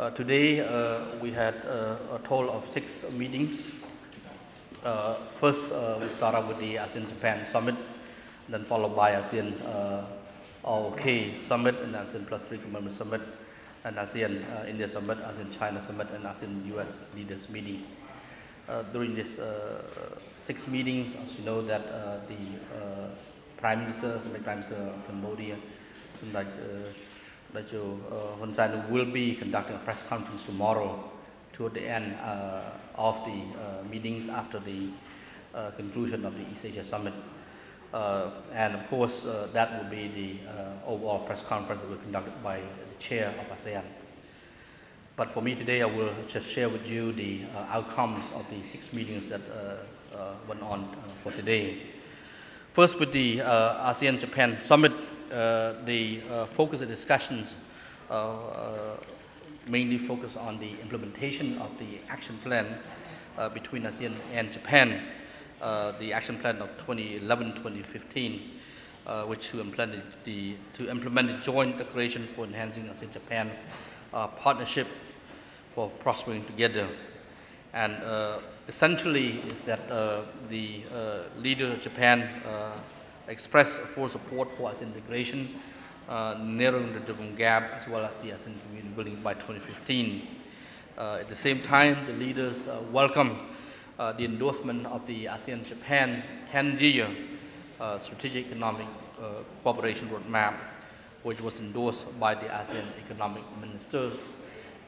Today we had a total of 6 meetings. First, we start out with the ASEAN-Japan Summit, then followed by ASEAN ROK Summit, and ASEAN Plus 3 Commemorative Summit, and ASEAN India Summit, ASEAN China Summit, and ASEAN US Leaders Meeting. During these 6 meetings, as you know that the Prime Minister, Prime Minister of Cambodia, Hun Sen will be conducting a press conference tomorrow toward the end of the meetings after the conclusion of the East Asia Summit. And of course, that will be the overall press conference that will be conducted by the chair of ASEAN. But for me today, I will just share with you the outcomes of the 6 meetings that went on for today. First, with the ASEAN-Japan Summit, the focus of discussions mainly focus on the implementation of the action plan between ASEAN and Japan, the action plan of 2011-2015, which to implement the joint declaration for enhancing ASEAN-Japan partnership for prospering together. And essentially is that the leader of Japan expressed full support for ASEAN integration, narrowing the development gap, as well as the ASEAN community building by 2015. At the same time, the leaders welcome the endorsement of the ASEAN-Japan 10-year strategic economic cooperation roadmap, which was endorsed by the ASEAN economic ministers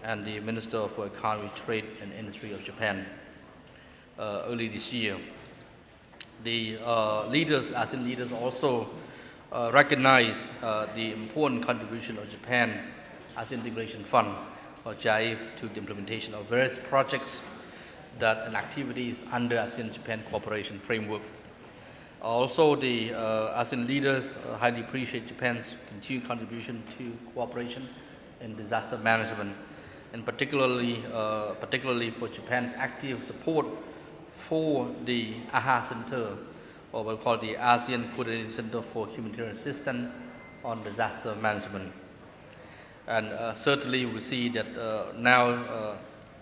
and the Minister for Economy, Trade and Industry of Japan early this year. The ASEAN leaders also recognize the important contribution of Japan ASEAN Integration Fund, or JIFE, to the implementation of various projects and activities under ASEAN-Japan cooperation framework. Also, the ASEAN leaders highly appreciate Japan's continued contribution to cooperation in disaster management, and particularly for Japan's active support for the AHA Center, or what we call the ASEAN Coordinating Center for Humanitarian Assistance on Disaster Management. And certainly we see that now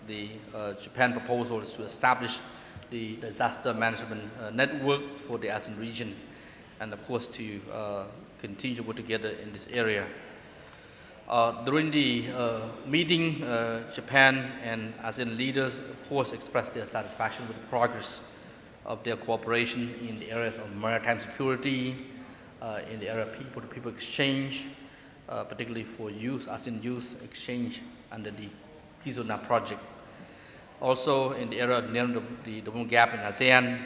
the Japan proposal is to establish the disaster management network for the ASEAN region, and of course to continue to work together in this area. During the meeting, Japan and ASEAN leaders, of course, expressed their satisfaction with the progress of their cooperation in the areas of maritime security, in the area of people-to-people exchange, particularly for youth, ASEAN youth exchange under the Kizuna project. Also, in the area of the development gap in ASEAN,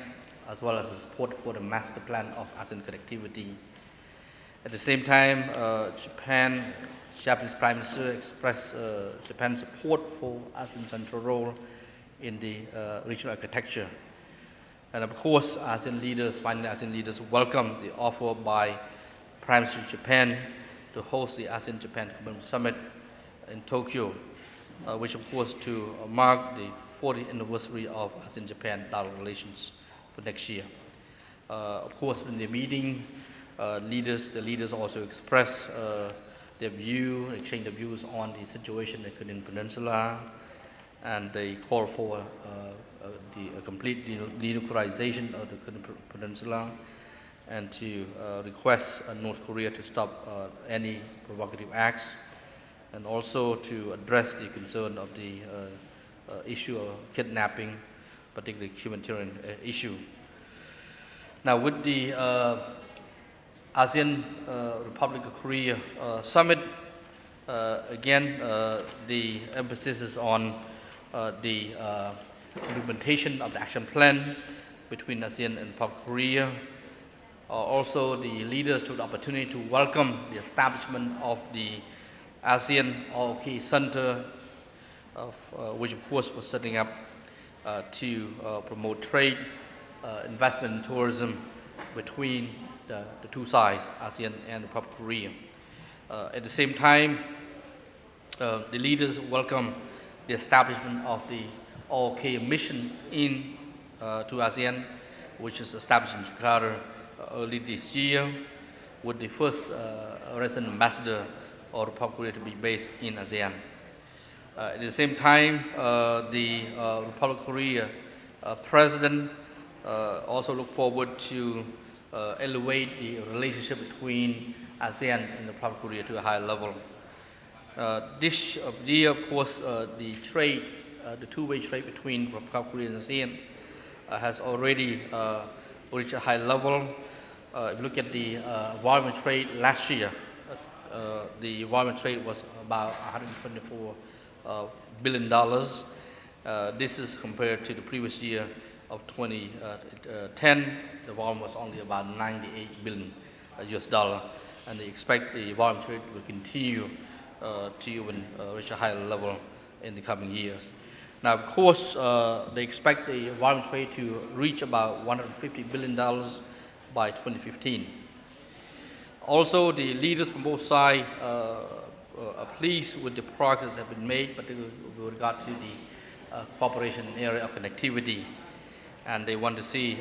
as well as the support for the master plan of ASEAN connectivity. At the same time, Japanese Prime Minister expressed Japan's support for ASEAN's central role in the regional architecture. And of course, finally ASEAN leaders welcome the offer by Prime Minister of Japan to host the ASEAN-Japan Commemorative Summit in Tokyo, which of course to mark the 40th anniversary of ASEAN-Japan dialogue relations for next year. Of course, in the meeting, the leaders also expressed exchange their views on the situation in the Korean Peninsula, and they call for the complete denuclearization of the Korean Peninsula, and to request North Korea to stop any provocative acts, and also to address the concern of the issue of kidnapping, particularly humanitarian issue. Now, with the ASEAN Republic of Korea Summit, again, the emphasis is on the implementation of the action plan between ASEAN and Republic of Korea. Also, the leaders took the opportunity to welcome the establishment of the ASEAN ROK Center, which of course was setting up to promote trade, investment and tourism between the two sides, ASEAN and the Republic of Korea. At the same time, the leaders welcome the establishment of the ROK mission to ASEAN, which is established in Jakarta early this year, with the first resident ambassador of Republic of Korea to be based in ASEAN. At the same time, the Republic of Korea President also look forward to elevate the relationship between ASEAN and the Republic of Korea to a higher level. This year, of course, the trade, the two-way trade between Republic of Korea and ASEAN has already reached a high level. If you look at the volume trade last year, the volume trade was about $124 billion. This is compared to the previous year of 2010. The volume was only about 98 billion US dollar, and they expect the volume trade will continue to even reach a higher level in the coming years. Now, of course, they expect the volume trade to reach about $150 billion by 2015. Also, the leaders from both sides are pleased with the progress that have been made, particularly with regard to the cooperation in the area of connectivity. And they want to see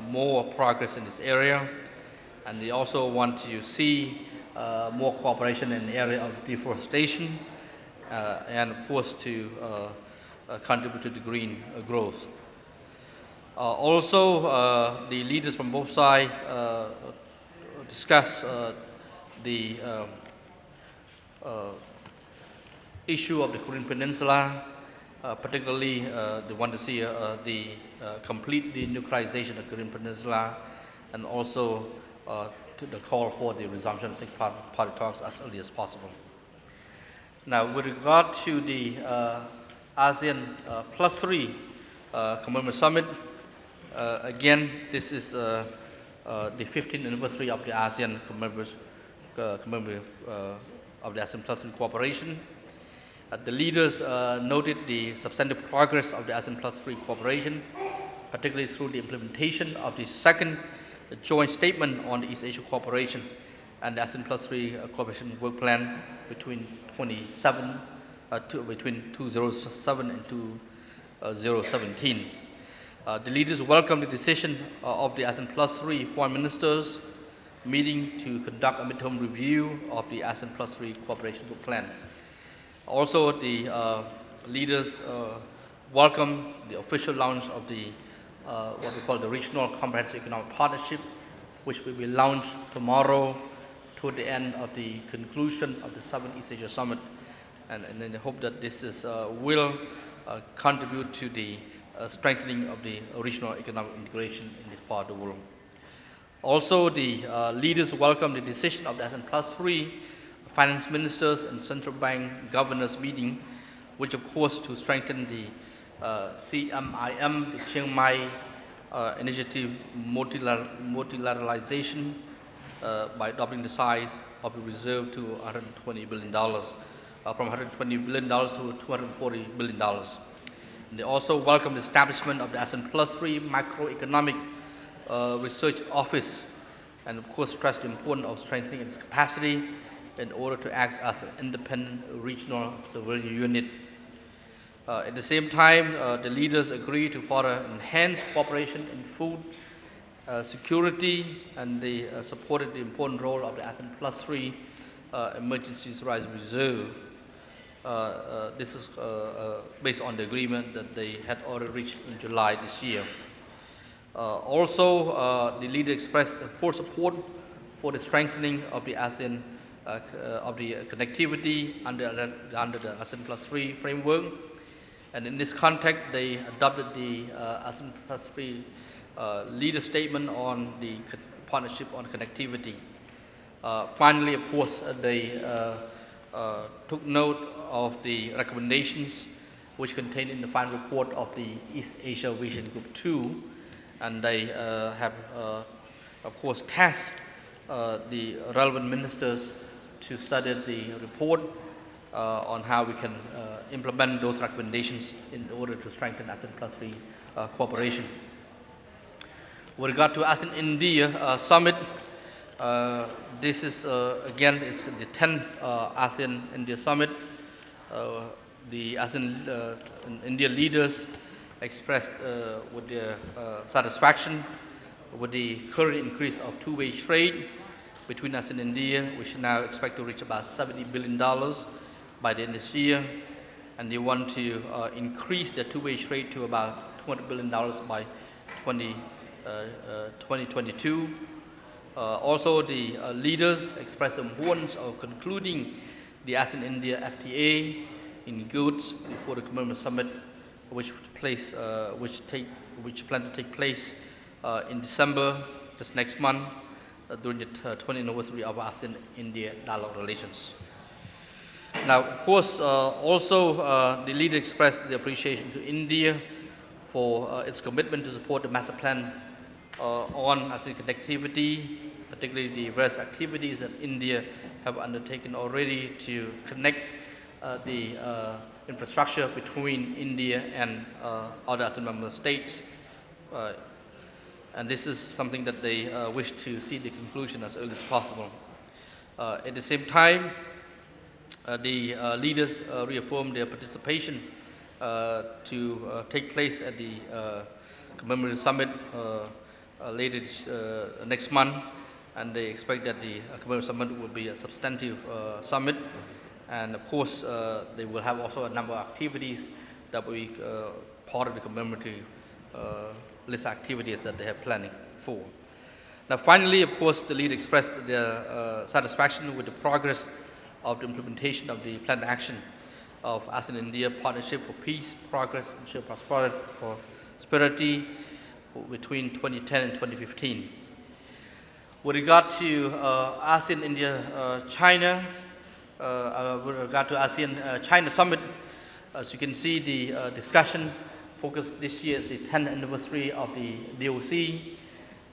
more progress in this area. And they also want to see more cooperation in the area of deforestation and, of course, to contribute to the green growth. Also, the leaders from both sides discuss the issue of the Korean Peninsula, particularly they want to see the complete denuclearization of the Korean Peninsula, and also to the call for the resumption of six-party talks as early as possible. Now, with regard to the ASEAN Plus 3 Commemorative Summit, again, this is the 15th anniversary of the ASEAN commemorative of the ASEAN Plus 3 cooperation. The leaders noted the substantive progress of the ASEAN Plus 3 cooperation, particularly through the implementation of the second joint statement on the East Asia cooperation and the ASEAN Plus 3 cooperation work plan between 2007 and 2017. The leaders welcomed the decision of the ASEAN Plus 3 foreign ministers meeting to conduct a midterm review of the ASEAN Plus 3 cooperation work plan. Also, the leaders welcome the official launch of the what we call the Regional Comprehensive Economic Partnership, which will be launched tomorrow toward the end of the conclusion of the 7th East Asia Summit. And then I hope that this will contribute to the strengthening of the regional economic integration in this part of the world. Also, the leaders welcome the decision of the ASEAN Plus 3 finance ministers and central bank governors meeting, which of course to strengthen the CMIM, the Chiang Mai Initiative multilateralization by doubling the size of the reserve to $120 billion, from $120 billion to $240 billion. And they also welcome the establishment of the ASEAN Plus 3 Macroeconomic Research Office, and of course stress the importance of strengthening its capacity in order to act as an independent regional surveillance unit. At the same time, the leaders agree to further enhance cooperation in food security, and they supported the important role of the ASEAN Plus 3 Emergency Rise Reserve. This is based on the agreement that they had already reached in July this year. Also, the leader expressed full support for the strengthening of the ASEAN of the connectivity under the ASEAN Plus 3 framework. And in this context, they adopted the ASEAN Plus 3 leader statement on the partnership on connectivity. Finally, of course, they took note of the recommendations which contained in the final report of the East Asia Vision Group 2, and they have, of course, tasked the relevant ministers to study the report on how we can implement those recommendations in order to strengthen ASEAN Plus 3 cooperation. With regard to ASEAN India Summit, this is again it's the 10th ASEAN India Summit. The ASEAN India leaders expressed with their satisfaction with the current increase of two-way trade between ASEAN and India, which now expect to reach about $70 billion by the end of this year. and they want to increase their two-way trade to about $200 billion by 2022. Also, the leaders expressed the importance of concluding the ASEAN-India FTA in goods before the Commemorative Summit, which plan to take place in December, just next month, during the 20th anniversary of ASEAN-India dialogue relations. Now, of course, the leader expressed the appreciation to India for its commitment to support the master plan on ASEAN connectivity, particularly the various activities that India have undertaken already to connect the infrastructure between India and other ASEAN member states. And this is something that they wish to see the conclusion as early as possible. At the same time, the leaders reaffirmed their participation to take place at the Commemorative Summit later next month, and they expect that the Commemorative Summit will be a substantive summit. And of course, they will have also a number of activities that will be part of the commemorative list of activities that they have planning for. Now, finally, of course, the leader expressed their satisfaction with the progress of the implementation of the planned action of ASEAN-India Partnership for Peace, Progress, and Shared Prosperity between 2010 and 2015. With regard to ASEAN-India-China, with regard to ASEAN-China Summit, as you can see, the discussion focus this year is the 10th anniversary of the DOC,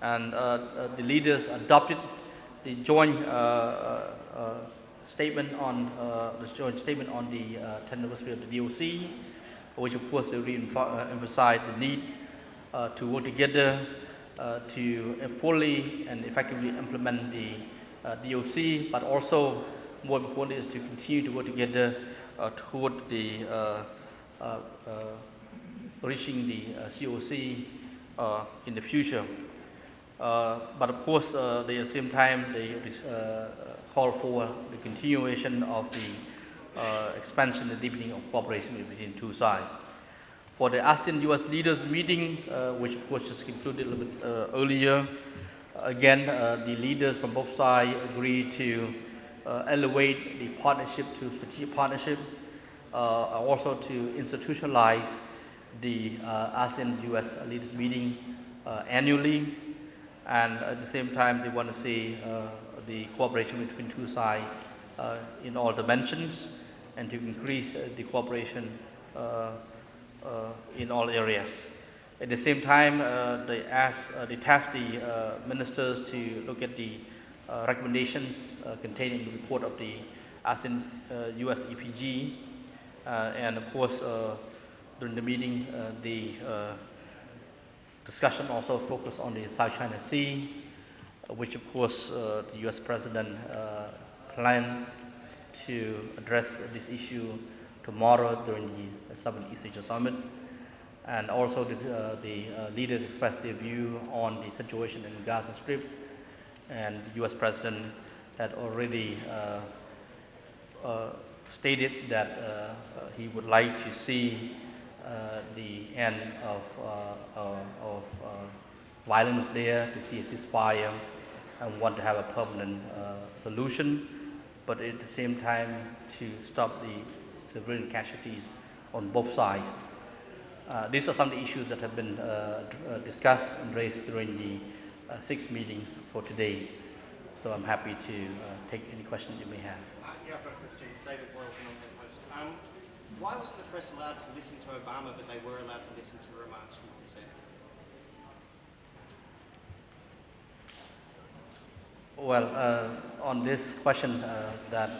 and the leaders adopted the joint statement on the 10th anniversary of the DOC, which of course they emphasized the need to work together to fully and effectively implement the DOC, but also more important is to continue to work together toward the reaching the COC in the future. But of course, at the same time, they call for the continuation of the expansion and deepening of cooperation between two sides. For the ASEAN-US leaders meeting, which of course just concluded a little bit earlier, again, the leaders from both sides agreed to elevate the partnership to strategic partnership, also to institutionalize the ASEAN-US leaders meeting annually, and at the same time they want to see the cooperation between two sides in all dimensions, and to increase the cooperation in all areas. At the same time, they tasked the ministers to look at the recommendations contained in the report of the ASEAN-US EPG, and of course, during the meeting, the discussion also focused on the South China Sea, which of course the US President planned to address this issue tomorrow during the Southern East Asia Summit. And also the leaders expressed their view on the situation in Gaza Strip, and the US President had already stated that he would like to see the end of violence there, to see a ceasefire, and want to have a permanent solution, but at the same time to stop the civilian casualties on both sides. These are some of the issues that have been discussed and raised during the 6 meetings for today. So I'm happy to take any questions you may have. Yeah, I've got a question. David Boyle from the Post. Why wasn't the press allowed to listen to Obama, but they were allowed to listen to remarks from Hussein? Well, on this question that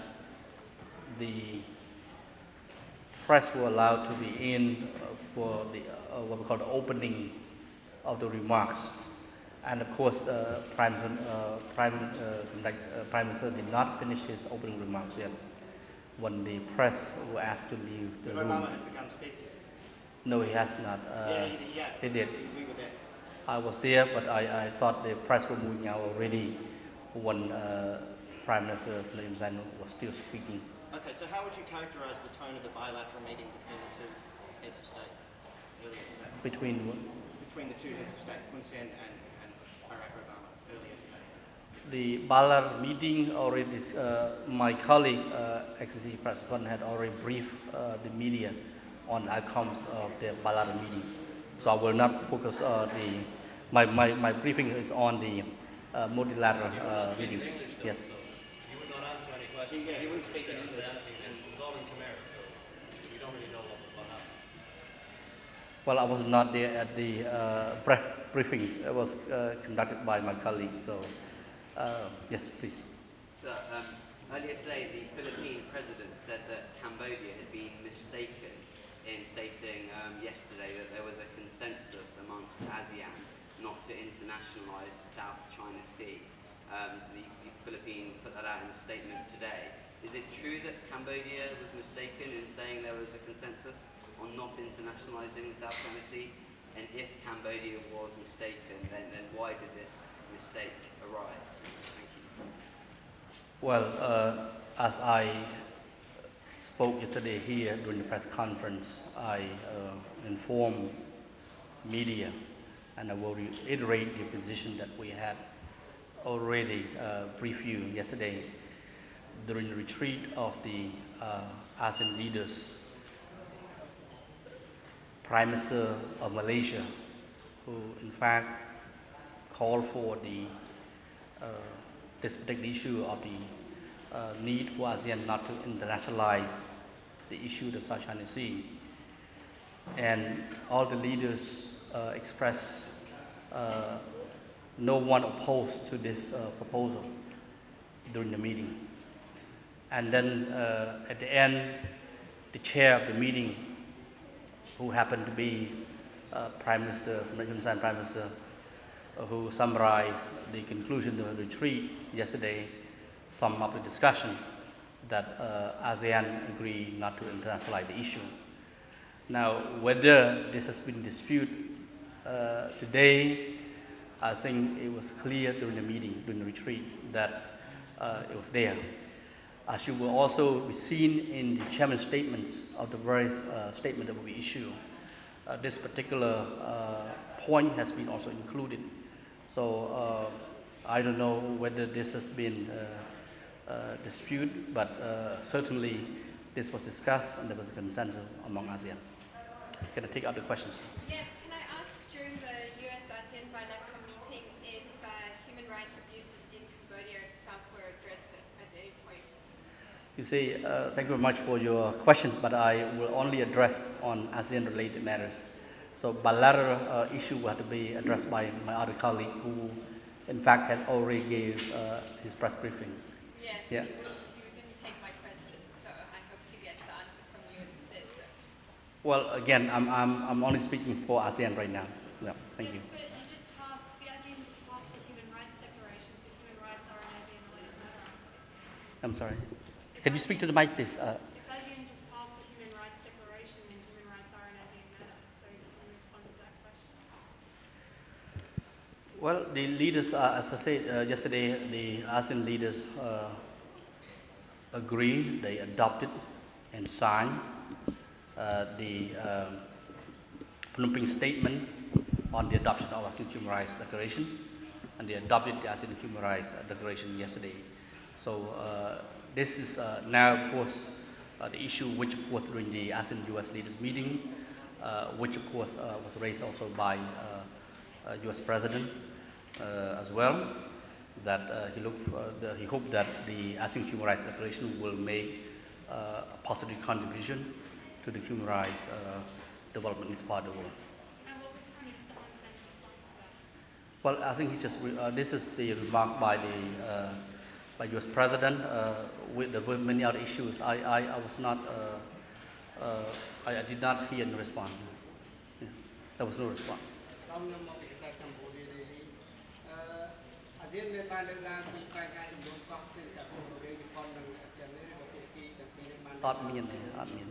the press were allowed to be in for the what we call the opening of the remarks, and of course, Prime Minister did not finish his opening remarks yet. When the press were asked to leave the room. Obama had to come speak? No, he has not. He did. We were there. I was there, but I thought the press were moving out already when Prime Minister Salim Zainu was still speaking. Okay, so how would you characterise the tone of the bilateral meeting between the two heads of state earlier today? Between what? Between the two heads of state, Hun Sen and Barack Obama earlier today? The bilateral meeting already, my colleague, ex-Executive President, had already briefed the media on the outcomes of the bilateral meeting. So I will not focus my briefing is on the multilateral meetings. Yes. He would not answer any questions. Yeah, he wouldn't speak in English. It's all in Khmer, so we don't really know what happened. Well, I was not there at the briefing. It was conducted by my colleague. So, yes, please. So, earlier today, the Philippine president said that Cambodia had been mistaken in stating yesterday that there was a consensus amongst ASEAN not to internationalize the South China Sea. So the Philippines put that out in a statement today. Is it true that Cambodia was mistaken in saying there was a consensus on not internationalizing the South China Sea? And if Cambodia was mistaken, then why did this mistake arise? Thank you. Well, as I spoke yesterday here during the press conference, I informed media, and I will reiterate the position that we had already briefed you yesterday during the retreat of the ASEAN leaders. Prime Minister of Malaysia, who in fact called for this particular issue of the need for ASEAN not to internationalize the issue of the South China Sea. And all the leaders expressed no one opposed to this proposal during the meeting. And then at the end, the chair of the meeting, who happened to be Prime Minister, Prime Minister, who summarized the conclusion of the retreat yesterday, summed up the discussion that ASEAN agreed not to internationalize the issue. Now, whether this has been disputed today, I think it was clear during the meeting, during the retreat, that it was there. As you will also be seen in the chairman's statements of the various statements that will be issued, this particular point has been also included. So I don't know whether this has been disputed, but certainly this was discussed and there was a consensus among ASEAN. Can I take other questions? Yes, can I ask during the US-ASEAN bilateral meeting if human rights abuses in Cambodia itself were addressed at any point? You see, thank you very much for your question, but I will only address on ASEAN-related matters. So bilateral issue will have to be addressed by my other colleague, who in fact had already gave his press briefing. Yes, Yeah. you didn't take my question, so I hope to get the answer from you instead. So. Well, again, I'm only speaking for ASEAN right now. Yeah, thank you. But you just passed, the ASEAN just passed the Human Rights Declaration, so human rights are an ASEAN-related matter. I'm sorry. Can you speak to the mic, please? If ASEAN just passed the Human Rights Declaration, then human rights are an ASEAN matter, so can you respond to that question? Well, the leaders, as I said yesterday, the ASEAN leaders agreed, they adopted and signed the Phnom Penh Statement on the adoption of ASEAN Human Rights Declaration, and they adopted the ASEAN Human Rights Declaration yesterday. So this is now, of course, the issue which, of course, during the ASEAN-US leaders meeting, which, of course, was raised also by US President as well, that he hoped that the ASEAN Human Rights Declaration will make a positive contribution to the human rights development in this part of the world. And what was Prime Minister Hun Sen's response to that? Well, I think he's just this is the remark by the by U.S. President with many other issues. I was not I did not hear any response. Yeah, there was no response. Admin.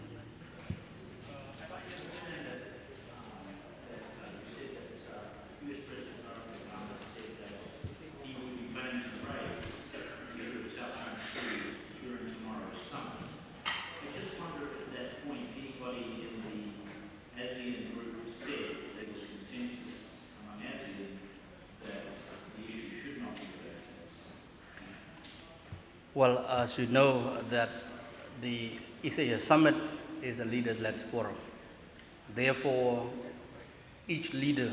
Well, as you know that the East Asia Summit is a leaders-led forum. Therefore, each leader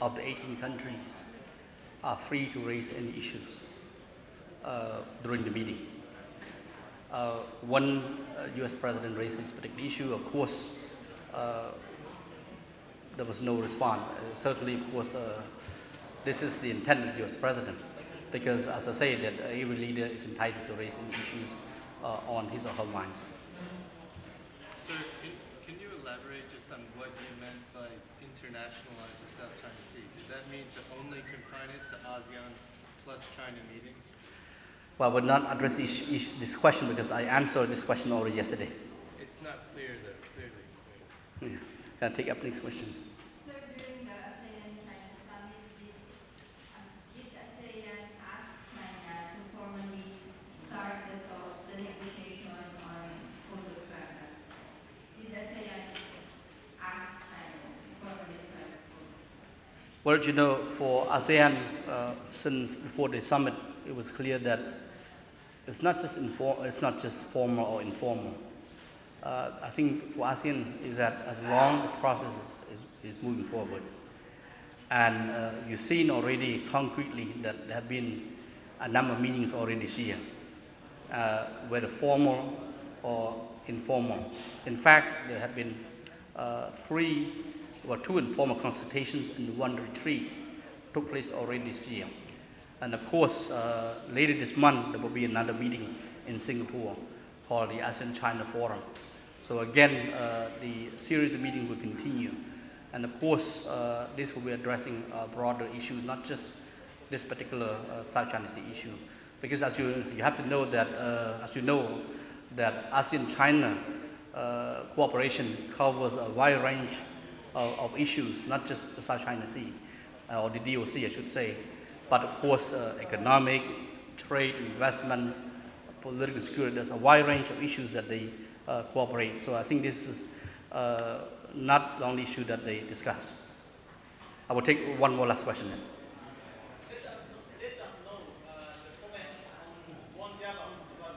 of the 18 countries are free to raise any issues during the meeting. One US president raised this particular issue, of course, there was no response. Certainly, of course, this is the intent of the US president, because as I say, that every leader is entitled to raise any issues on his or her minds. Sir, can you elaborate just on what you meant by internationalize the South China Sea? Does that mean to only confine it to ASEAN plus China meetings? Well, I will not address this question because I answered this question already yesterday. It's not clear though, clearly. Yeah. Can I take up next question? So during the ASEAN-China summit, did ASEAN ask China to formally start the talks, the negotiation on coastal travel? Did ASEAN ask China to formally start the talks? Well, you know, for ASEAN, since before the summit, it was clear that it's not just formal or informal. I think for ASEAN is that as long the process is moving forward, and you've seen already concretely that there have been a number of meetings already this year, whether formal or informal. In fact, there have been two informal consultations and one retreat took place already this year. And of course, later this month, there will be another meeting in Singapore called the ASEAN-China Forum. So again, the series of meetings will continue. And of course, this will be addressing broader issues, not just this particular South China Sea issue. Because as you have to know that, as you know, that ASEAN-China cooperation covers a wide range of issues, not just the South China Sea, or the DOC, I should say, but of course, economic, trade, investment, political security. There's a wide range of issues that they cooperate. So I think this is not the only issue that they discuss. I will take one more last question then. Let us know the comment on one Java was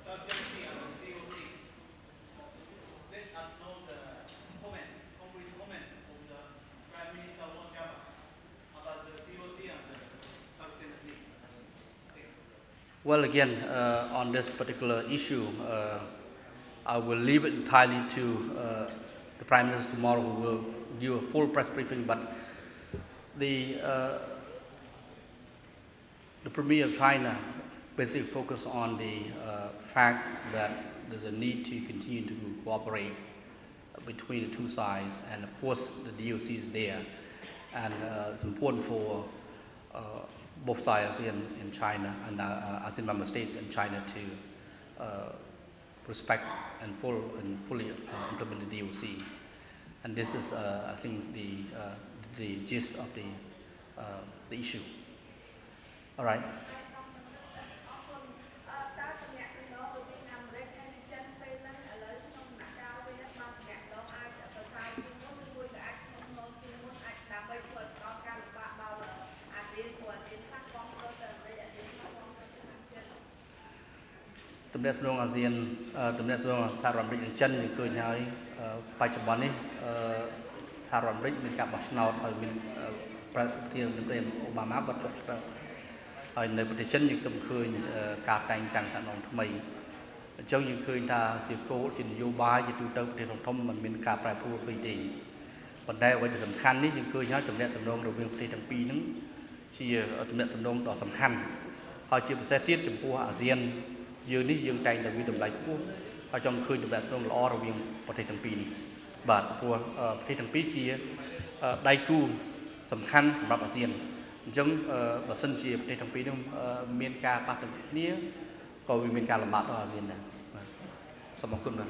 South China Sea and the COC. Let us know the comment, concrete comment of the Prime Minister One Java about the COC and the South China Sea. Well, again, on this particular issue, I will leave it entirely to the Prime Minister tomorrow, who will give a full press briefing. But the Premier of China basically focused on the fact that there's a need to continue to cooperate between the two sides, and of course the DOC is there, and it's important for both sides, ASEAN and China, and ASEAN member states and China to respect and fully implement the DOC. And this is, I think, the gist of the issue. All right. Tổng đài thông ASEAN, tổng đài thôngសហរដ្ឋអាមេរិកនិងចិនយើងឃើញហើយបច្ចុប្បន្ននេះសហរដ្ឋអាមេរិកមានការបោះឆ្នោតឲ្យមានប្រធានាធិបតីអូបាម៉ាគាត់ជាប់ឆ្នោតហើយនៅប្រទេសចិនយើងទំឃើញការតែងតាំងថ្នាក់ដឹកនាំថ្មីអញ្ចឹងយើងឃើញថាជាគោលជានយោបាយជាទូទៅប្រទេសធំមិនមានការប្រែប្រួលអ្វីទេប៉ុន្តែអ្វីដែលសំខាន់នេះយើងឃើញហើយទំនាក់ទំនងរវាងប្រទេសទាំងពីរហ្នឹងជាទំនាក់ទំនងដ៏សំខាន់ហើយជាពិសេសទៀតចំពោះអាស៊ានយើងនេះយើងតែងតែមានតម្លៃខ្ពស់ហើយចង់ឃើញទំនាក់ទំនងល្អរវាងប្រទេសទាំងពីរនេះបាទព្រោះប្រទេសទាំងពីរជាដៃគូសំខាន់សម្រាប់អាស៊ានអញ្ចឹងបើសិនជាប្រទេសទាំងពីរនោះមានការប៉ះទង្គិចគ្នាក៏វាមានការលំបាកដល់អាស៊ានដែរបាទសូមអរគុណបាទ